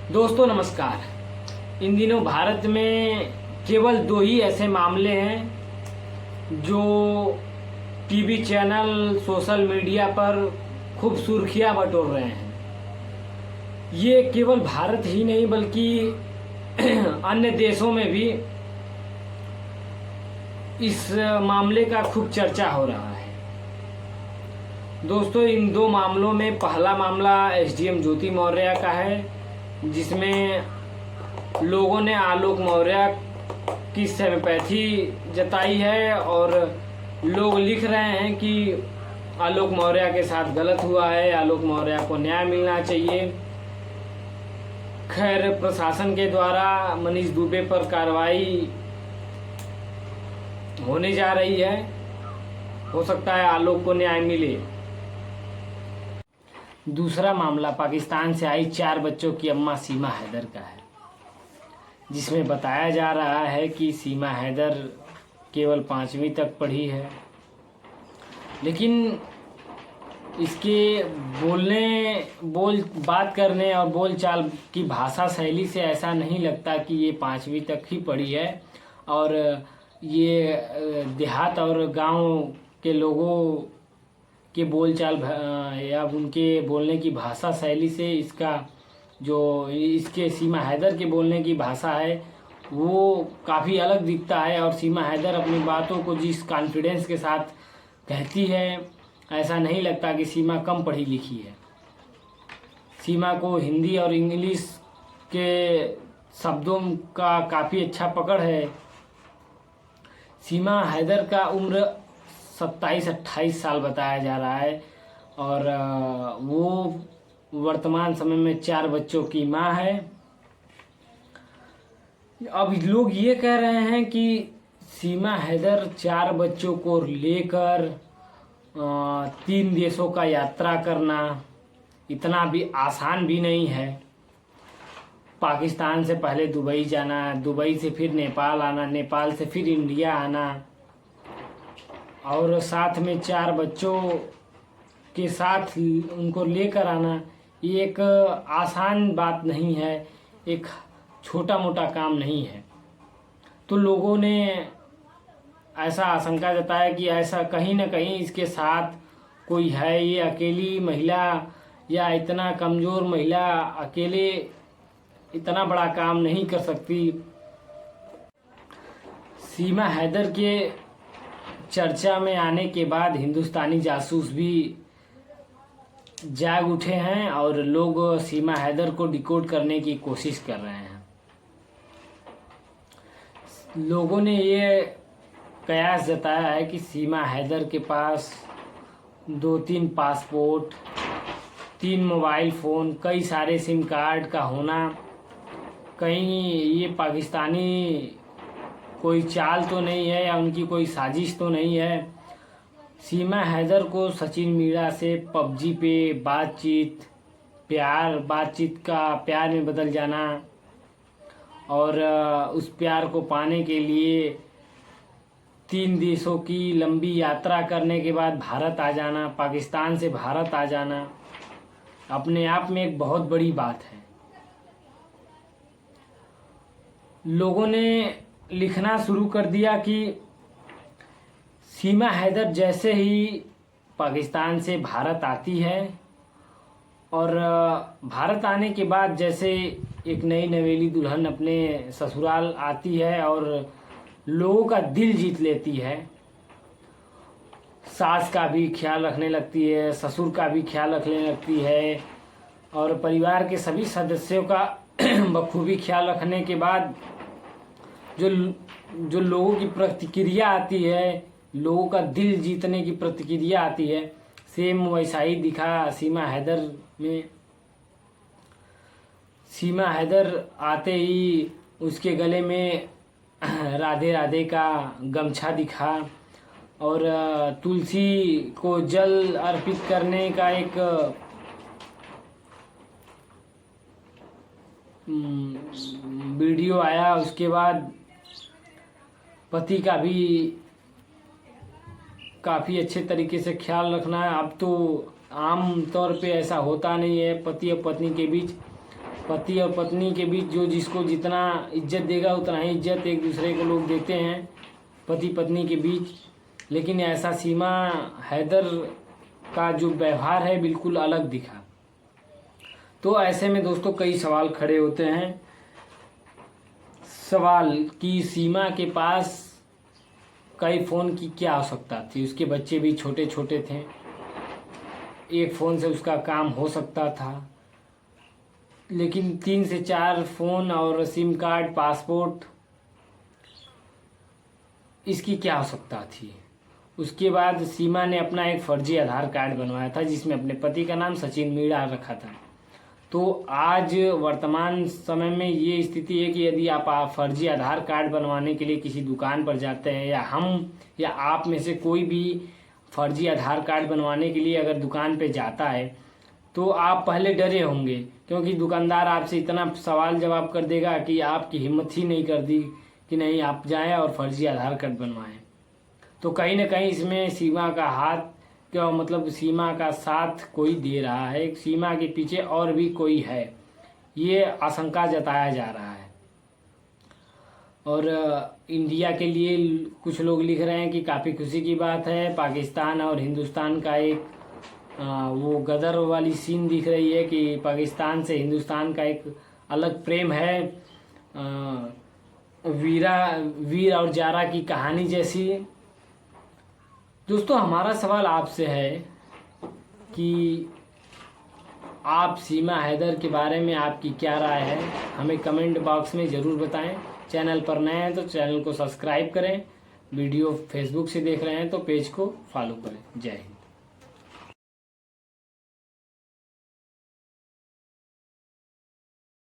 दोस्तों नमस्कार। इन दिनों भारत में केवल दो ही ऐसे मामले हैं जो टीवी चैनल सोशल मीडिया पर खूब सुर्खियां बटोर रहे हैं। ये केवल भारत ही नहीं बल्कि अन्य देशों में भी इस मामले का खूब चर्चा हो रहा है। दोस्तों, इन दो मामलों में पहला मामला एसडीएम ज्योति मौर्य का है, जिसमें लोगों ने आलोक मौर्य की सिंपैथी जताई है और लोग लिख रहे हैं कि आलोक मौर्य के साथ गलत हुआ है, आलोक मौर्य को न्याय मिलना चाहिए। खैर, प्रशासन के द्वारा मनीष दुबे पर कार्रवाई होने जा रही है। हो सकता है आलोक को न्याय मिले। दूसरा मामला पाकिस्तान से आई 4 बच्चों की अम्मा सीमा हैदर का है, जिसमें बताया जा रहा है कि सीमा हैदर केवल 5वीं तक पढ़ी है, लेकिन इसके बात करने और बोलचाल की भाषा शैली से ऐसा नहीं लगता कि ये 5वीं तक ही पढ़ी है। और ये देहात और गांव के लोगों के बोलचाल या उनके बोलने की भाषा शैली से इसके सीमा हैदर के बोलने की भाषा है वो काफ़ी अलग दिखता है। और सीमा हैदर अपनी बातों को जिस कॉन्फिडेंस के साथ कहती है, ऐसा नहीं लगता कि सीमा कम पढ़ी लिखी है। सीमा को हिंदी और इंग्लिश के शब्दों का काफ़ी अच्छा पकड़ है। सीमा हैदर का उम्र 27-28 साल बताया जा रहा है और वो वर्तमान समय में 4 बच्चों की मां है। अब लोग ये कह रहे हैं कि सीमा हैदर 4 बच्चों को लेकर 3 देशों का यात्रा करना इतना भी आसान भी नहीं है। पाकिस्तान से पहले दुबई जाना, दुबई से फिर नेपाल आना, नेपाल से फिर इंडिया आना और साथ में 4 बच्चों के साथ उनको लेकर आना, ये एक आसान बात नहीं है, एक छोटा मोटा काम नहीं है। तो लोगों ने ऐसा आशंका जताया कि ऐसा कहीं ना कहीं इसके साथ कोई है। ये अकेली महिला या इतना कमज़ोर महिला अकेले इतना बड़ा काम नहीं कर सकती। सीमा हैदर के चर्चा में आने के बाद हिंदुस्तानी जासूस भी जाग उठे हैं और लोग सीमा हैदर को डिकोड करने की कोशिश कर रहे हैं। लोगों ने ये कयास जताया है कि सीमा हैदर के पास 2-3 पासपोर्ट, 3 मोबाइल फ़ोन, कई सारे सिम कार्ड का होना, कहीं ये पाकिस्तानी कोई चाल तो नहीं है या उनकी कोई साजिश तो नहीं है। सीमा हैदर को सचिन मीरा से पबजी पे बातचीत का प्यार में बदल जाना और उस प्यार को पाने के लिए 3 देशों की लंबी यात्रा करने के बाद भारत आ जाना, पाकिस्तान से भारत आ जाना, अपने आप में एक बहुत बड़ी बात है। लोगों ने लिखना शुरू कर दिया कि सीमा हैदर जैसे ही पाकिस्तान से भारत आती है और भारत आने के बाद जैसे एक नई नवेली दुल्हन अपने ससुराल आती है और लोगों का दिल जीत लेती है, सास का भी ख्याल रखने लगती है, ससुर का भी ख्याल रखने लगती है और परिवार के सभी सदस्यों का बखूबी ख्याल रखने के बाद जो लोगों की प्रतिक्रिया आती है, लोगों का दिल जीतने की प्रतिक्रिया आती है, सेम वैसा ही दिखा सीमा हैदर में। सीमा हैदर आते ही उसके गले में राधे राधे का गमछा दिखा और तुलसी को जल अर्पित करने का एक वीडियो आया। उसके बाद पति का भी काफ़ी अच्छे तरीके से ख्याल रखना है। अब तो आम तौर पे ऐसा होता नहीं है, पति और पत्नी के बीच पति और पत्नी के बीच जो जिसको जितना इज्जत देगा उतना ही इज्जत एक दूसरे को लोग देते हैं पति पत्नी के बीच। लेकिन ऐसा सीमा हैदर का जो व्यवहार है बिल्कुल अलग दिखा। तो ऐसे में दोस्तों कई सवाल खड़े होते हैं। सवाल कि सीमा के पास कई फ़ोन की क्या आवश्यकता थी, उसके बच्चे भी छोटे छोटे थे, एक फ़ोन से उसका काम हो सकता था। लेकिन 3 से 4 फ़ोन और सिम कार्ड, पासपोर्ट, इसकी क्या आवश्यकता थी। उसके बाद सीमा ने अपना एक फर्जी आधार कार्ड बनवाया था जिसमें अपने पति का नाम सचिन मीणा रखा था। तो आज वर्तमान समय में ये स्थिति है कि यदि आप फर्जी आधार कार्ड बनवाने के लिए किसी दुकान पर जाते हैं, या हम या आप में से कोई भी फर्जी आधार कार्ड बनवाने के लिए अगर दुकान पे जाता है तो आप पहले डरे होंगे, क्योंकि दुकानदार आपसे इतना सवाल जवाब कर देगा कि आपकी हिम्मत ही नहीं कर दी कि नहीं आप जाएं और फर्जी आधार कार्ड बनवाएं। तो कहीं ना कहीं इसमें सीमा का हाथ, क्या मतलब सीमा का साथ कोई दे रहा है, सीमा के पीछे और भी कोई है, ये आशंका जताया जा रहा है। और इंडिया के लिए कुछ लोग लिख रहे हैं कि काफ़ी खुशी की बात है, पाकिस्तान और हिंदुस्तान का एक वो गदर वाली सीन दिख रही है कि पाकिस्तान से हिंदुस्तान का एक अलग प्रेम है, वीर और जारा की कहानी जैसी। दोस्तों हमारा सवाल आपसे है कि आप सीमा हैदर के बारे में आपकी क्या राय है, हमें कमेंट बॉक्स में ज़रूर बताएं। चैनल पर नए हैं तो चैनल को सब्सक्राइब करें, वीडियो फेसबुक से देख रहे हैं तो पेज को फॉलो करें। जय हिंद।